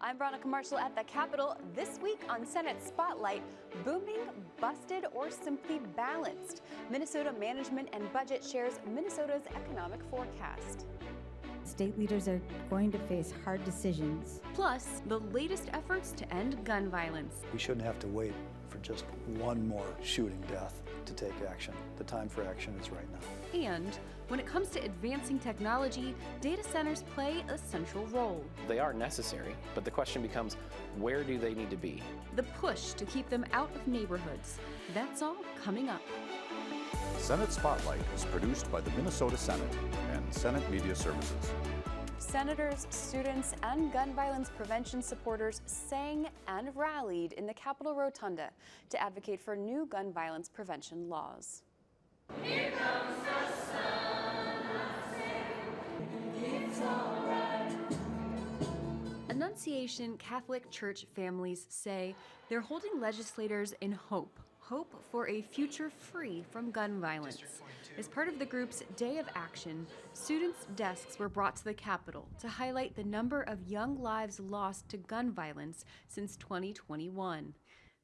I'm Veronica Marshall at the Capitol. This week on Senate Spotlight, booming, busted, or simply balanced. Minnesota Management and Budget shares Minnesota's economic forecast. State leaders are going to face hard decisions. Plus, the latest efforts to end gun violence. We shouldn't have to wait for just one more shooting death to take action. The time for action is right now. And when it comes to advancing technology, data centers play a central role. They are necessary, but the question becomes, where do they need to be? The push to keep them out of neighborhoods. That's all coming up. Senate Spotlight is produced by the Minnesota Senate and Senate Media Services. Senators, students, and gun violence prevention supporters sang and rallied in the Capitol Rotunda to advocate for new gun violence prevention laws. Here comes the sun, it's all right. Annunciation Catholic Church families say they're holding legislators in hope for a future free from gun violence. As part of the group's Day of Action, students' desks were brought to the Capitol to highlight the number of young lives lost to gun violence since 2021.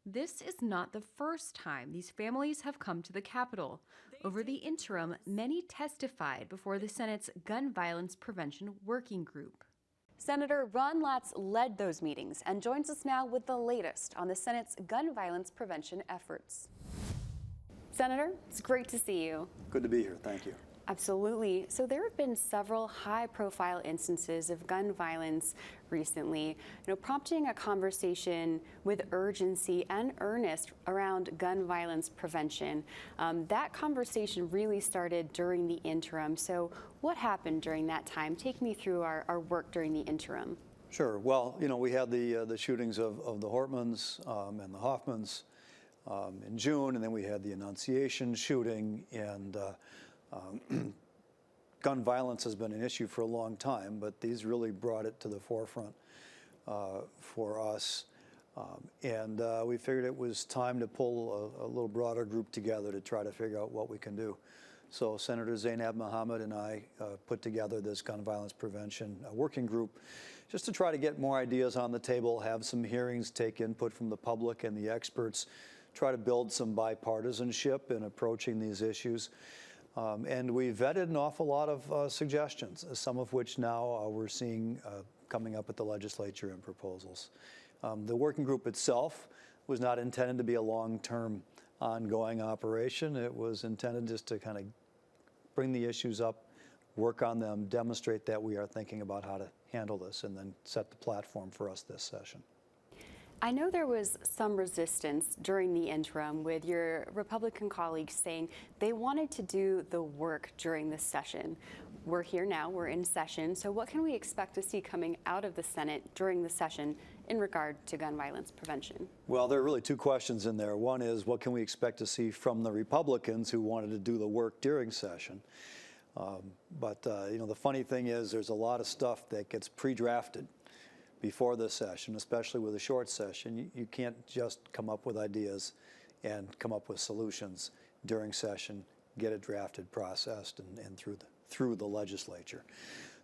This is not the first time these families have come to the Capitol. Over the interim, many testified before the Senate's Gun Violence Prevention Working Group. Senator Ron Latz led those meetings and joins us now with the latest on the Senate's gun violence prevention efforts. Senator, it's great to see you. Good to be here. Thank you. Absolutely. So there have been several high-profile instances of gun violence recently, prompting a conversation with urgency and earnest around gun violence prevention. That conversation really started during the interim. So what happened during that time? Take me through our work during the interim. Sure. Well, we had the shootings of the Hortmans and the Hoffmans in June, and then we had the Annunciation shooting, and gun violence has been an issue for a long time, but these really brought it to the forefront for us. And we figured it was time to pull a little broader group together to try to figure out what we can do. So Senator Zainab Mohammed and I put together this gun violence prevention working group just to try to get more ideas on the table, have some hearings, take input from the public and the experts, try to build some bipartisanship in approaching these issues. And we vetted an awful lot of suggestions, some of which now we're seeing coming up at the legislature in proposals. The working group itself was not intended to be a long-term ongoing operation. It was intended just to kind of bring the issues up, work on them, demonstrate that we are thinking about how to handle this, and then set the platform for us this session. I know there was some resistance during the interim with your Republican colleagues saying they wanted to do the work during this session. We're here now, we're in session, so what can we expect to see coming out of the Senate during the session in regard to gun violence prevention? Well, there are really two questions in there. One is, what can we expect to see from the Republicans who wanted to do the work during session? The funny thing is there's a lot of stuff that gets pre-drafted before the session, especially with a short session. You can't just come up with ideas and come up with solutions during session, get it drafted, processed, and through the legislature.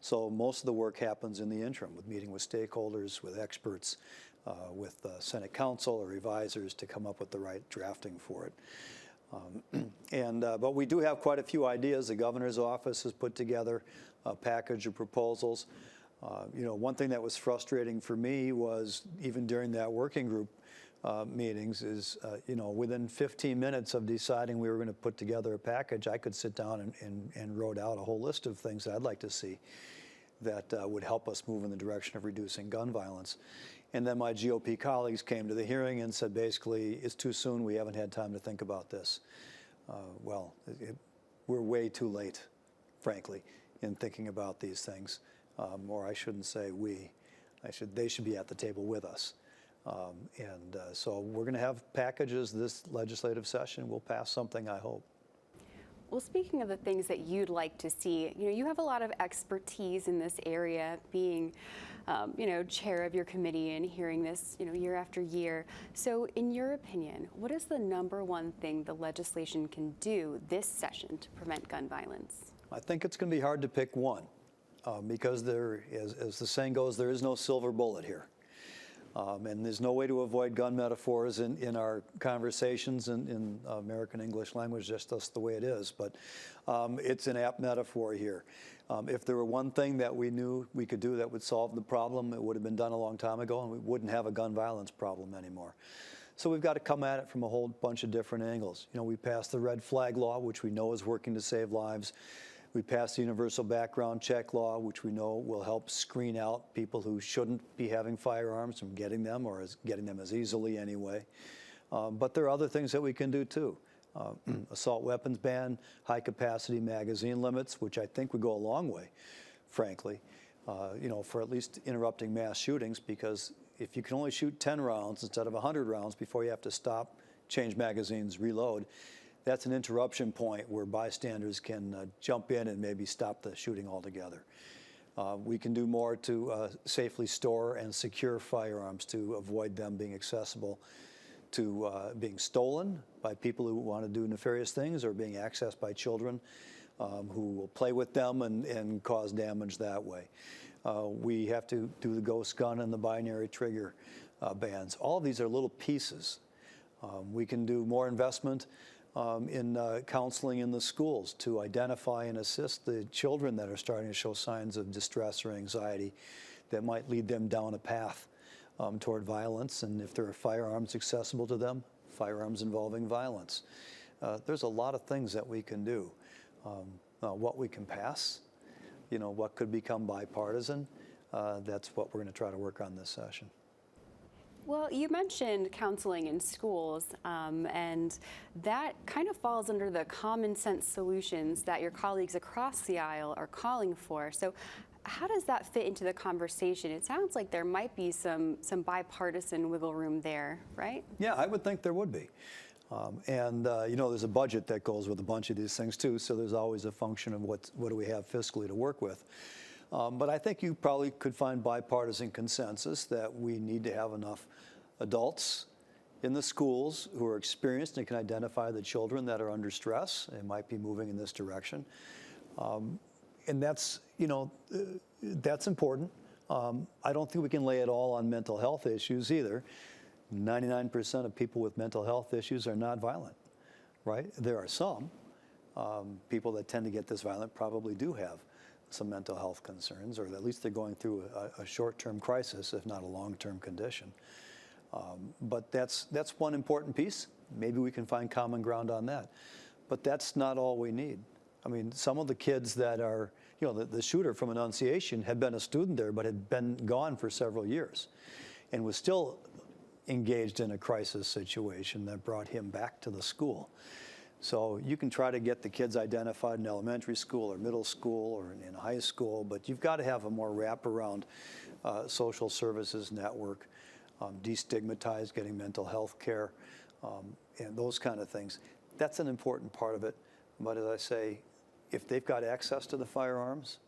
So most of the work happens in the interim, with meeting with stakeholders, with experts, with Senate counsel or revisers to come up with the right drafting for it. But we do have quite a few ideas. The governor's office has put together a package of proposals. One thing that was frustrating for me was, even during that working group meetings, is, within 15 minutes of deciding we were going to put together a package, I could sit down and wrote out a whole list of things that I'd like to see that would help us move in the direction of reducing gun violence. And then my GOP colleagues came to the hearing and said, basically, it's too soon, we haven't had time to think about this. We're way too late, frankly, in thinking about these things. Or I shouldn't say we, they should be at the table with us. So we're going to have packages this legislative session. We'll pass something, I hope. Well, speaking of the things that you'd like to see, you have a lot of expertise in this area, being, chair of your committee and hearing this, year after year. So in your opinion, what is the #1 thing the legislation can do this session to prevent gun violence? I think it's going to be hard to pick one because there, as the saying goes, there is no silver bullet here. And there's no way to avoid gun metaphors in our conversations in American English language, just that's the way it is. But it's an apt metaphor here. If there were one thing that we knew we could do that would solve the problem, it would have been done a long time ago, and we wouldn't have a gun violence problem anymore. So we've got to come at it from a whole bunch of different angles. You know, we passed the red flag law, which we know is working to save lives. We passed the universal background check law, which we know will help screen out people who shouldn't be having firearms from getting them, or getting them as easily anyway. But there are other things that we can do too. Assault weapons ban, high capacity magazine limits, which I think would go a long way, frankly, you know, for at least interrupting mass shootings, because if you can only shoot 10 rounds instead of 100 rounds before you have to stop, change magazines, reload, that's an interruption point where bystanders can jump in and maybe stop the shooting altogether. We can do more to safely store and secure firearms to avoid them being accessible to being stolen by people who want to do nefarious things, or being accessed by children who will play with them and cause damage that way. We have to do the ghost gun and the binary trigger bans. All of these are little pieces. We can do more investment in counseling in the schools to identify and assist the children that are starting to show signs of distress or anxiety that might lead them down a path toward violence. And if there are firearms accessible to them, firearms involving violence. There's a lot of things that we can do. What we can pass, you know, what could become bipartisan, that's what we're going to try to work on this session. Well, you mentioned counseling in schools, and that kind of falls under the common sense solutions that your colleagues across the aisle are calling for. So how does that fit into the conversation? It sounds like there might be some bipartisan wiggle room there, right? Yeah, I would think there would be. You know, there's a budget that goes with a bunch of these things too, so there's always a function of what do we have fiscally to work with. But I think you probably could find bipartisan consensus that we need to have enough adults in the schools who are experienced and can identify the children that are under stress and might be moving in this direction. And that's, you know, that's important. I don't think we can lay it all on mental health issues either. 99% of people with mental health issues are not violent, right? There are some people that tend to get this violent probably do have some mental health concerns, or at least they're going through a short-term crisis, if not a long-term condition. But that's one important piece. Maybe we can find common ground on that. But that's not all we need. I mean, some of the kids that are, you know, the shooter from Annunciation had been a student there, but had been gone for several years and was still engaged in a crisis situation that brought him back to the school. So you can try to get the kids identified in elementary school or middle school or in high school, but you've got to have a more wraparound social services network, destigmatize getting mental health care, and those kind of things. That's an important part of it. But as I say, if they've got access to the firearms,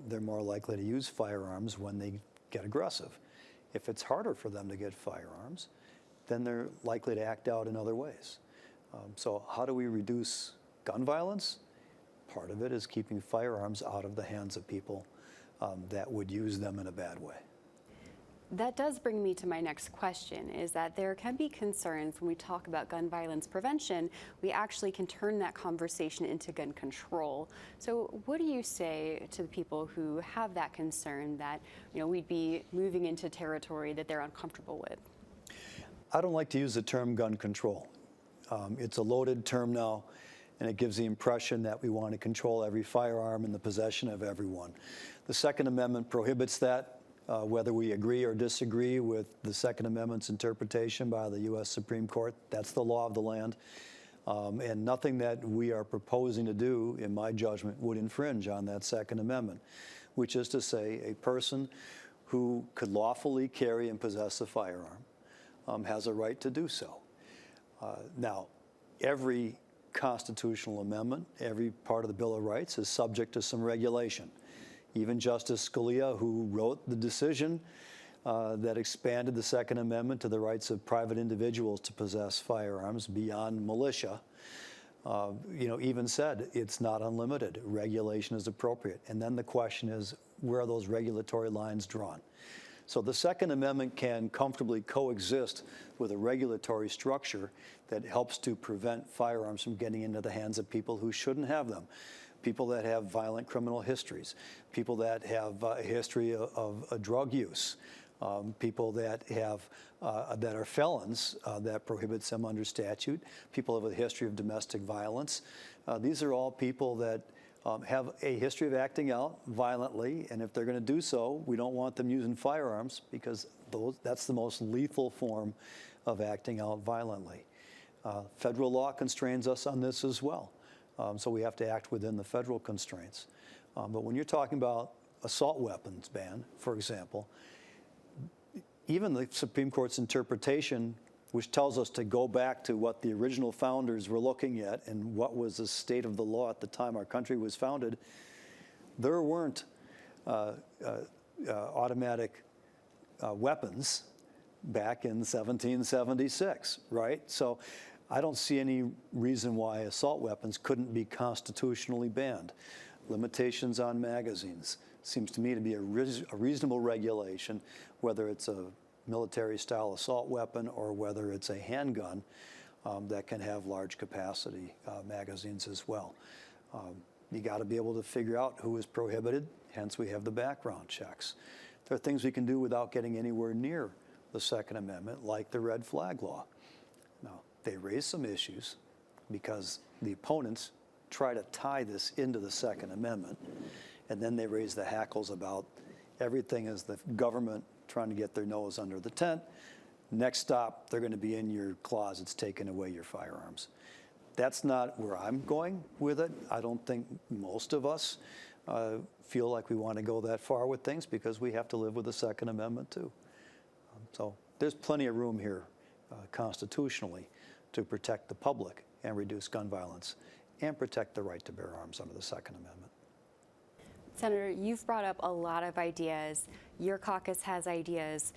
they're more likely to use firearms when they get aggressive. If it's harder for them to get firearms, then they're likely to act out in other ways. So how do we reduce gun violence? Part of it is keeping firearms out of the hands of people that would use them in a bad way. That does bring me to my next question, is that there can be concerns when we talk about gun violence prevention, we actually can turn that conversation into gun control. So what do you say to the people who have that concern that, you know, we'd be moving into territory that they're uncomfortable with? I don't like to use the term gun control. It's a loaded term now, and it gives the impression that we want to control every firearm in the possession of everyone. The Second Amendment prohibits that. Whether we agree or disagree with the Second Amendment's interpretation by the U.S. Supreme Court, that's the law of the land. And nothing that we are proposing to do, in my judgment, would infringe on that Second Amendment, which is to say a person who could lawfully carry and possess a firearm has a right to do so. Now, every constitutional amendment, every part of the Bill of Rights is subject to some regulation. Even Justice Scalia, who wrote the decision that expanded the Second Amendment to the rights of private individuals to possess firearms beyond militia, you know, even said it's not unlimited. Regulation is appropriate. And then the question is, where are those regulatory lines drawn? So the Second Amendment can comfortably coexist with a regulatory structure that helps to prevent firearms from getting into the hands of people who shouldn't have them. People that have violent criminal histories, people that have a history of drug use, people that have that are felons that prohibits them under statute, people with a history of domestic violence. These are all people that have a history of acting out violently, and if they're going to do so, we don't want them using firearms because that's the most lethal form of acting out violently. Federal law constrains us on this as well, so we have to act within the federal constraints. But when you're talking about assault weapons ban, for example, even the Supreme Court's interpretation, which tells us to go back to what the original founders were looking at and what was the state of the law at the time our country was founded, there weren't automatic weapons back in 1776, right? So I don't see any reason why assault weapons couldn't be constitutionally banned. Limitations on magazines seems to me to be a reasonable regulation, whether it's a military-style assault weapon or whether it's a handgun that can have large capacity magazines as well. You got to be able to figure out who is prohibited, hence we have the background checks. There are things we can do without getting anywhere near the Second Amendment, like the red flag law. Now, they raise some issues because the opponents try to tie this into the Second Amendment, and then they raise the hackles about everything is the government trying to get their nose under the tent. Next stop, they're going to be in your closets taking away your firearms. That's not where I'm going with it. I don't think most of us feel like we want to go that far with things because we have to live with the Second Amendment too. So there's plenty of room here constitutionally to protect the public and reduce gun violence and protect the right to bear arms under the Second Amendment. Senator, you've brought up a lot of ideas. Your caucus has ideas.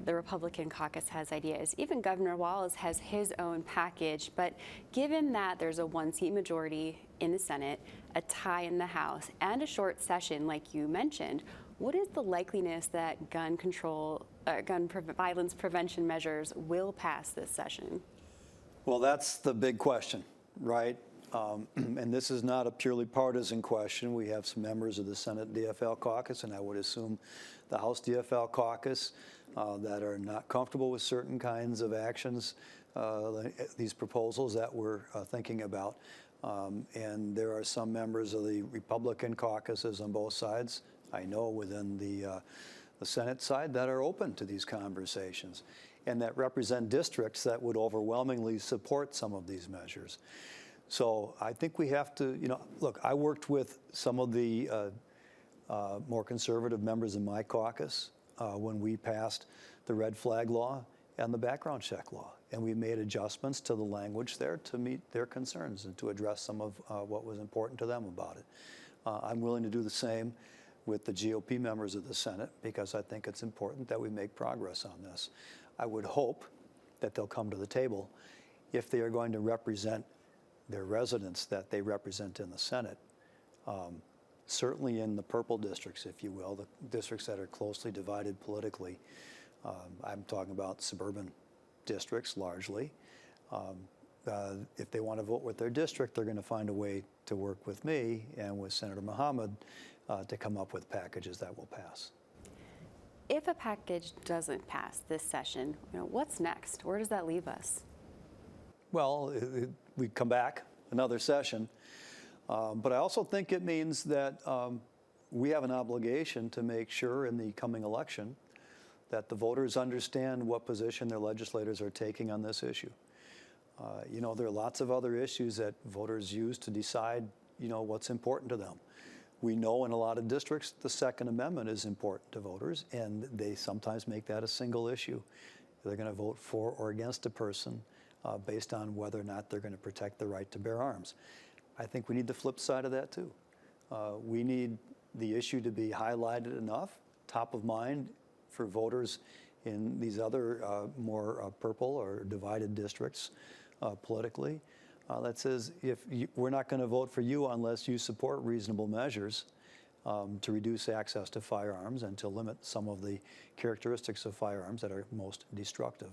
The Republican caucus has ideas. Even Governor Walz has his own package. But given that there's a one-seat majority in the Senate, a tie in the House, and a short session, like you mentioned, what is the likeliness that gun violence prevention measures will pass this session? Well, that's the big question, right? And this is not a purely partisan question. We have some members of the Senate DFL caucus, and I would assume the House DFL caucus that are not comfortable with certain kinds of actions, these proposals that we're thinking about. And there are some members of the Republican caucuses on both sides, I know within the Senate side, that are open to these conversations and that represent districts that would overwhelmingly support some of these measures. So I think we have to, look, I worked with some of the more conservative members in my caucus when we passed the red flag law and the background check law. And we made adjustments to the language there to meet their concerns and to address some of what was important to them about it. I'm willing to do the same with the GOP members of the Senate because I think it's important that we make progress on this. I would hope that they'll come to the table if they are going to represent their residents that they represent in the Senate, certainly in the purple districts, if you will, the districts that are closely divided politically. I'm talking about suburban districts largely. If they want to vote with their district, they're going to find a way to work with me and with Senator Muhammad to come up with packages that will pass. If a package doesn't pass this session, what's next? Where does that leave us? Well, we come back another session, but I also think it means that we have an obligation to make sure in the coming election that the voters understand what position their legislators are taking on this issue. There are lots of other issues that voters use to decide, what's important to them. We know in a lot of districts the Second Amendment is important to voters, and they sometimes make that a single issue. They're going to vote for or against a person based on whether or not they're going to protect the right to bear arms. I think we need the flip side of that too. We need the issue to be highlighted enough, top of mind for voters in these other more purple or divided districts politically that says we're not going to vote for you unless you support reasonable measures to reduce access to firearms and to limit some of the characteristics of firearms that are most destructive.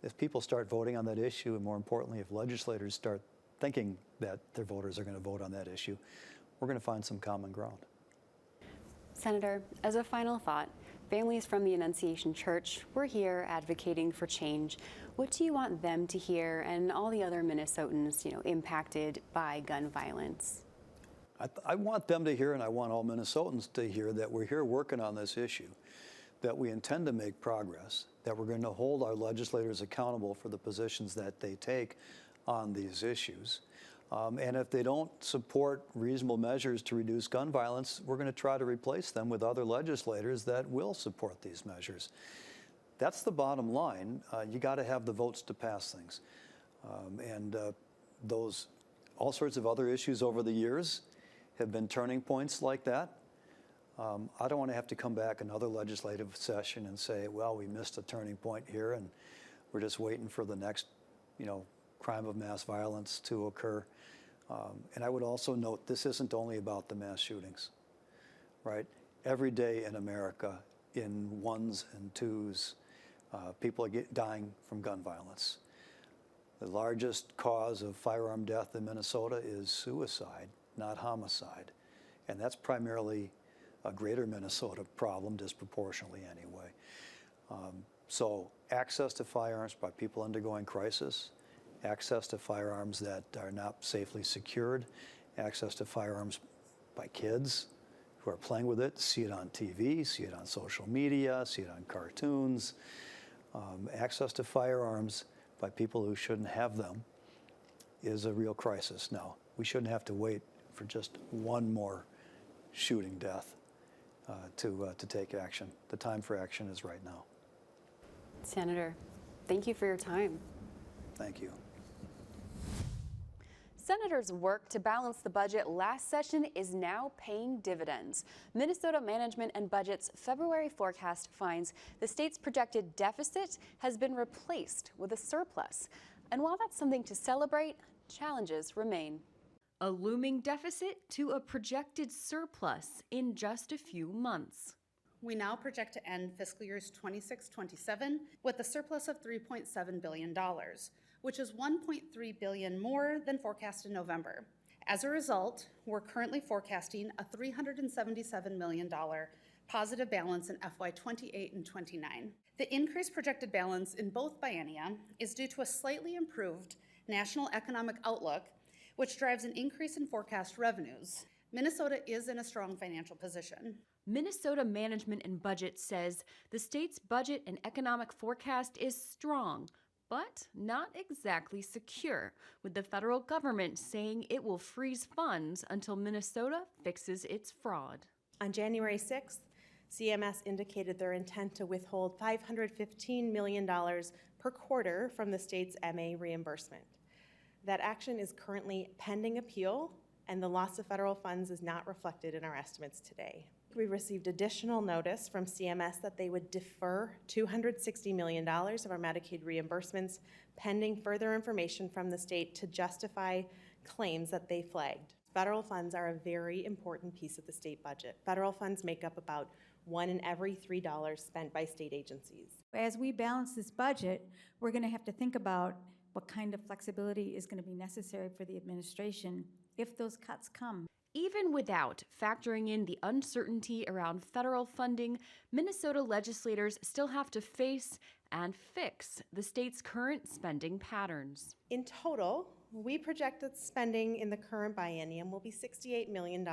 If people start voting on that issue, and more importantly, if legislators start thinking that their voters are going to vote on that issue, we're going to find some common ground. Senator, as a final thought, families from the Annunciation Church, we're here advocating for change. What do you want them to hear and all the other Minnesotans, impacted by gun violence? I want them to hear, and I want all Minnesotans to hear, that we're here working on this issue, that we intend to make progress, that we're going to hold our legislators accountable for the positions that they take on these issues. And if they don't support reasonable measures to reduce gun violence, we're going to try to replace them with other legislators that will support these measures. That's the bottom line. You got to have the votes to pass things. Those all sorts of other issues over the years have been turning points like that. I don't want to have to come back another legislative session and say, well, we missed a turning point here and we're just waiting for the next, crime of mass violence to occur. And I would also note, this isn't only about the mass shootings, right? Every day in America, in ones and twos, people are dying from gun violence. The largest cause of firearm death in Minnesota is suicide, not homicide. And that's primarily a greater Minnesota problem, disproportionately anyway. So access to firearms by people undergoing crisis, access to firearms that are not safely secured, access to firearms by kids who are playing with it, see it on TV, see it on social media, see it on cartoons. Access to firearms by people who shouldn't have them is a real crisis. Now, we shouldn't have to wait for just one more shooting death to take action. The time for action is right now. Senator, thank you for your time. Thank you. Senators' work to balance the budget last session is now paying dividends. Minnesota Management and Budget's February forecast finds the state's projected deficit has been replaced with a surplus. And while that's something to celebrate, challenges remain. A looming deficit to a projected surplus in just a few months. We now project to end fiscal years 26-27 with a surplus of $3.7 billion, which is $1.3 billion more than forecast in November. As a result, we're currently forecasting a $377 million positive balance in FY 28 and 29. The increased projected balance in both biennia is due to a slightly improved national economic outlook, which drives an increase in forecast revenues. Minnesota is in a strong financial position. Minnesota Management and Budget says the state's budget and economic forecast is strong, but not exactly secure, with the federal government saying it will freeze funds until Minnesota fixes its fraud. On January 6th, CMS indicated their intent to withhold $515 million per quarter from the state's MA reimbursement. That action is currently pending appeal, and the loss of federal funds is not reflected in our estimates today. We received additional notice from CMS that they would defer $260 million of our Medicaid reimbursements pending further information from the state to justify claims that they flagged. Federal funds are a very important piece of the state budget. Federal funds make up about 1 in every $3 spent by state agencies. As we balance this budget, we're going to have to think about what kind of flexibility is going to be necessary for the administration if those cuts come. Even without factoring in the uncertainty around federal funding, Minnesota legislators still have to face and fix the state's current spending patterns. In total, we project that spending in the current biennium will be $68 million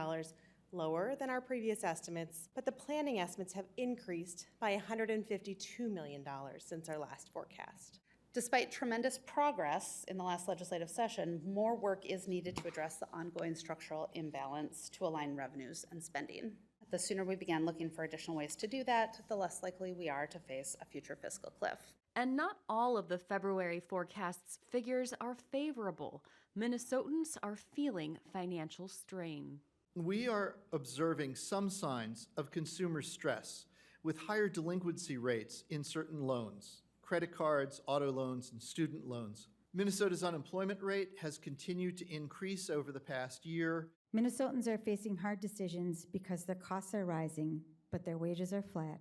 lower than our previous estimates, but the planning estimates have increased by $152 million since our last forecast. Despite tremendous progress in the last legislative session, more work is needed to address the ongoing structural imbalance to align revenues and spending. The sooner we begin looking for additional ways to do that, the less likely we are to face a future fiscal cliff. And not all of the February forecast's figures are favorable. Minnesotans are feeling financial strain. We are observing some signs of consumer stress with higher delinquency rates in certain loans. Credit cards, auto loans, and student loans. Minnesota's unemployment rate has continued to increase over the past year. Minnesotans are facing hard decisions because their costs are rising, but their wages are flat.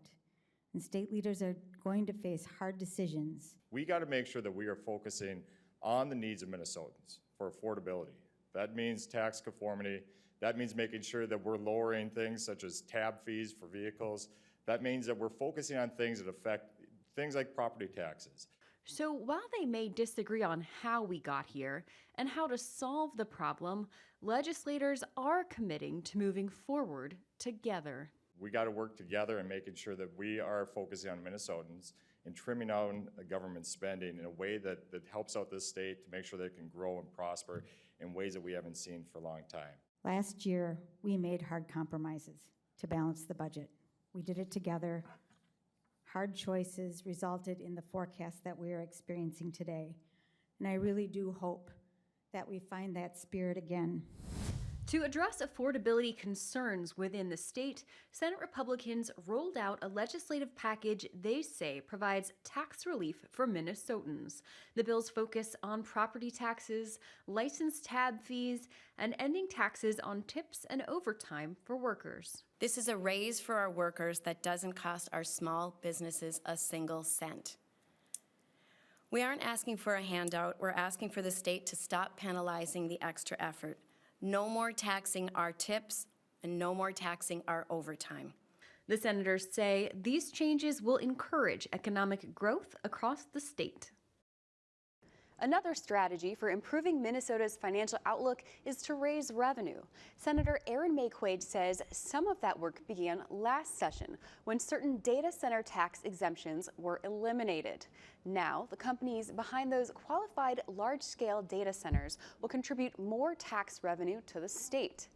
And state leaders are going to face hard decisions. We got to make sure that we are focusing on the needs of Minnesotans for affordability. That means tax conformity. That means making sure that we're lowering things such as tab fees for vehicles. That means that we're focusing on things that affect things like property taxes. So while they may disagree on how we got here and how to solve the problem, legislators are committing to moving forward together. We got to work together and making sure that we are focusing on Minnesotans and trimming down government spending in a way that helps out this state to make sure they can grow and prosper in ways that we haven't seen for a long time. Last year, we made hard compromises to balance the budget. We did it together. Hard choices resulted in the forecast that we are experiencing today. And I really do hope that we find that spirit again. To address affordability concerns within the state, Senate Republicans rolled out a legislative package they say provides tax relief for Minnesotans. The bills focus on property taxes, license tab fees, and ending taxes on tips and overtime for workers. This is a raise for our workers that doesn't cost our small businesses a single cent. We aren't asking for a handout, we're asking for the state to stop penalizing the extra effort. No more taxing our tips and no more taxing our overtime. The senators say these changes will encourage economic growth across the state. Another strategy for improving Minnesota's financial outlook is to raise revenue. Senator Aaron Mayquade says some of that work began last session when certain data center tax exemptions were eliminated. Now, the companies behind those qualified large-scale data centers will contribute more tax revenue to the state.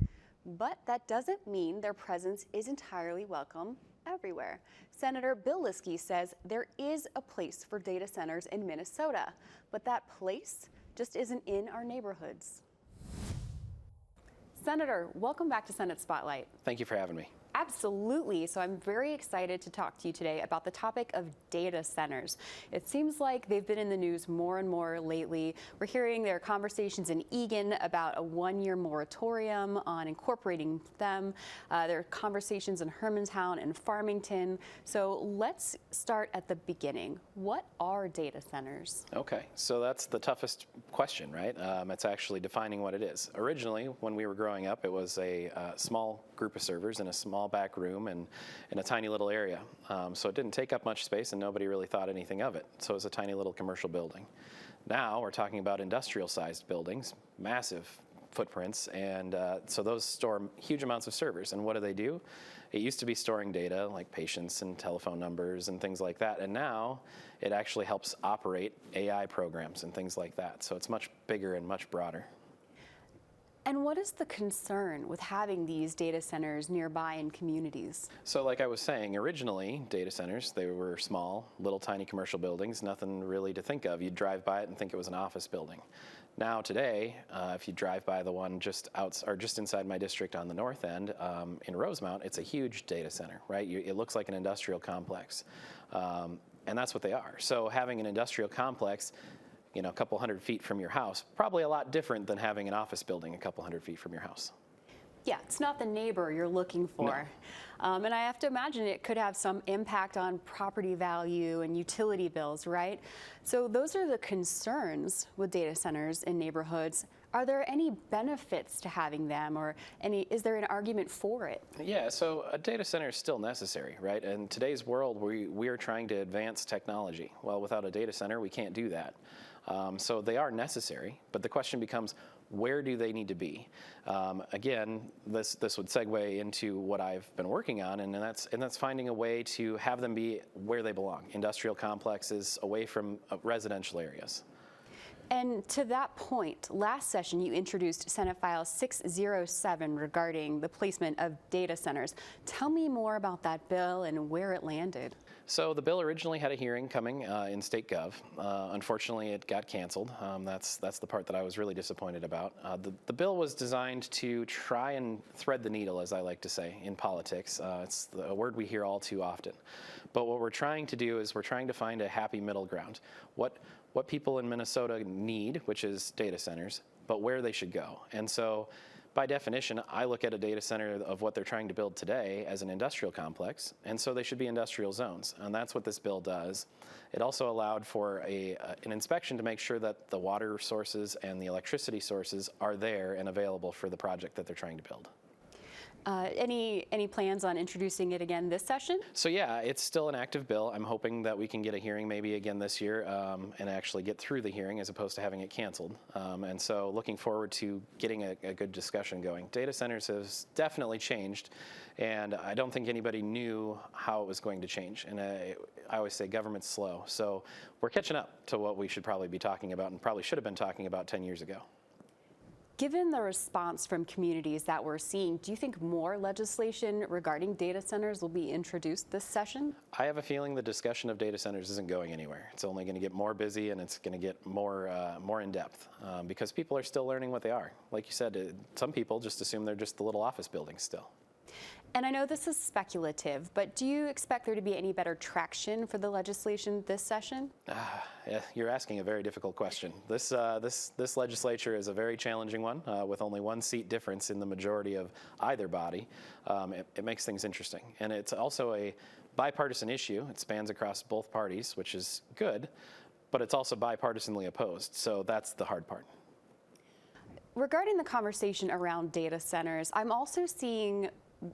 But that doesn't mean their presence is entirely welcome everywhere. Senator Bill Liskey says there is a place for data centers in Minnesota, but that place just isn't in our neighborhoods. Senator, welcome back to Senate Spotlight. Thank you for having me. Absolutely. So I'm very excited to talk to you today about the topic of data centers. It seems like they've been in the news more and more lately. We're hearing there are conversations in Eagan about a one-year moratorium on incorporating them. There are conversations in Hermantown and Farmington. So let's start at the beginning. What are data centers? Okay, so that's the toughest question, right? It's actually defining what it is. Originally, when we were growing up, it was a small group of servers in a small back room and in a tiny little area. So it didn't take up much space and nobody really thought anything of it. So it was a tiny little commercial building. Now we're talking about industrial sized buildings, massive footprints, and so those store huge amounts of servers. And what do? It used to be storing data like patients and telephone numbers and things like that. And now it actually helps operate AI programs and things like that. So it's much bigger and much broader. And what is the concern with having these data centers nearby in communities? So like I was saying, originally data centers, they were small, little tiny commercial buildings, nothing really to think of. You'd drive by it and think it was an office building. Now today, if you drive by the one just inside my district on the north end, in Rosemount, it's a huge data center, right? It looks like an industrial complex, and that's what they are. So having an industrial complex, you know, a couple hundred feet from your house, probably a lot different than having an office building a couple hundred feet from your house. Yeah, it's not the neighbor you're looking for. No. And I have to imagine it could have some impact on property value and utility bills, right? So those are the concerns with data centers in neighborhoods. Are there any benefits to having them, or is there an argument for it? Yeah, so a data center is still necessary, right? In today's world, we are trying to advance technology. Well, without a data center, we can't do that. So they are necessary, but the question becomes, where do they need to be? Again, this would segue into what I've been working on, and that's finding a way to have them be where they belong, industrial complexes away from residential areas. And to that point, last session you introduced Senate File 607 regarding the placement of data centers. Tell me more about that bill and where it landed. So the bill originally had a hearing coming in State Gov. Unfortunately, it got canceled. That's the part that I was really disappointed about. The bill was designed to try and thread the needle, as I like to say, in politics. It's a word we hear all too often. But what we're trying to do is we're trying to find a happy middle ground. What people in Minnesota need, which is data centers, but where they should go. And so By definition, I look at a data center of what they're trying to build today as an industrial complex, and so they should be industrial zones, and that's what this bill does. It also allowed for an inspection to make sure that the water sources and the electricity sources are there and available for the project that they're trying to build. Any plans on introducing it again this session? So yeah, it's still an active bill. I'm hoping that we can get a hearing maybe again this year and actually get through the hearing as opposed to having it canceled. And so looking forward to getting a good discussion going. Data centers has definitely changed, and I don't think anybody knew how it was going to change. And I always say government's slow. So we're catching up to what we should probably be talking about and probably should have been talking about 10 years ago. Given the response from communities that we're seeing, do you think more legislation regarding data centers will be introduced this session? I have a feeling the discussion of data centers isn't going anywhere. It's only going to get more busy, and it's going to get more in depth because people are still learning what they are. Like you said, some people just assume they're just the little office buildings still. And I know this is speculative, but do you expect there to be any better traction for the legislation this session? Yeah, you're asking a very difficult question. This legislature is a very challenging one with only one seat difference in the majority of either body. It makes things interesting. And it's also a bipartisan issue. It spans across both parties, which is good, but it's also bipartisanly opposed. So that's the hard part. Regarding the conversation around data centers, I'm also seeing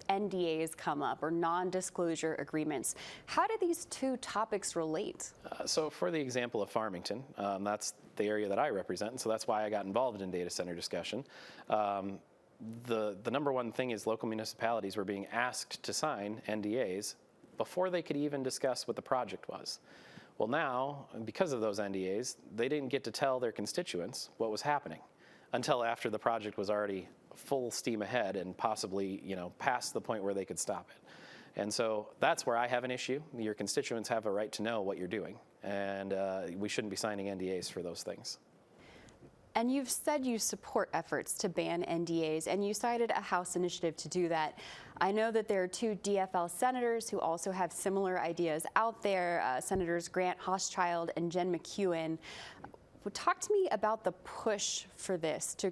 NDAs come up, or non-disclosure agreements. How do these two topics relate? So for the example of Farmington, that's the area that I represent, and so that's why I got involved in data center discussion. The number one thing is local municipalities were being asked to sign NDAs before they could even discuss what the project was. Well now, because of those NDAs, they didn't get to tell their constituents what was happening until after the project was already full steam ahead and possibly, past the point where they could stop it. And so that's where I have an issue. Your constituents have a right to know what you're doing, and we shouldn't be signing NDAs for those things. And you've said you support efforts to ban NDAs, and you cited a House initiative to do that. I know that there are two DFL senators who also have similar ideas out there, Senators Grant Hochschild and Jen McEwen. Talk to me about the push for this to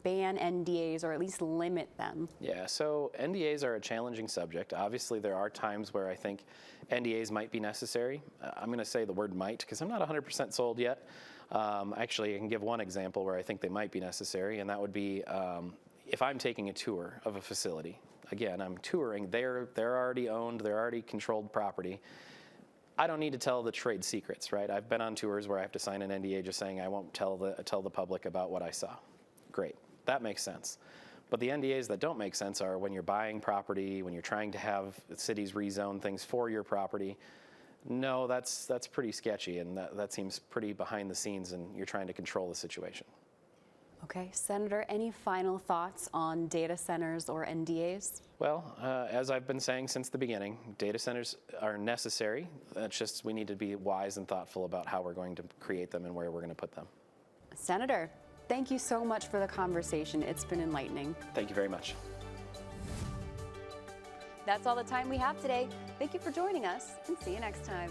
ban NDAs or at least limit them. Yeah, so NDAs are a challenging subject. Obviously, there are times where I think NDAs might be necessary. I'm going to say the word might because I'm not 100% sold yet. Actually, I can give one example where I think they might be necessary, and that would be if I'm taking a tour of a facility. Again, I'm touring. They're already owned. They're already controlled property. I don't need to tell the trade secrets, right? I've been on tours where I have to sign an NDA just saying I won't tell the public about what I saw. Great, that makes sense. But the NDAs that don't make sense are when you're buying property, when you're trying to have cities rezone things for your property. No, that's pretty sketchy, and that seems pretty behind the scenes, and you're trying to control the situation. Okay, Senator, any final thoughts on data centers or NDAs? Well, as I've been saying since the beginning, data centers are necessary. It's just we need to be wise and thoughtful about how we're going to create them and where we're going to put them. Senator, thank you so much for the conversation. It's been enlightening. Thank you very much. That's all the time we have today. Thank you for joining us, and see you next time.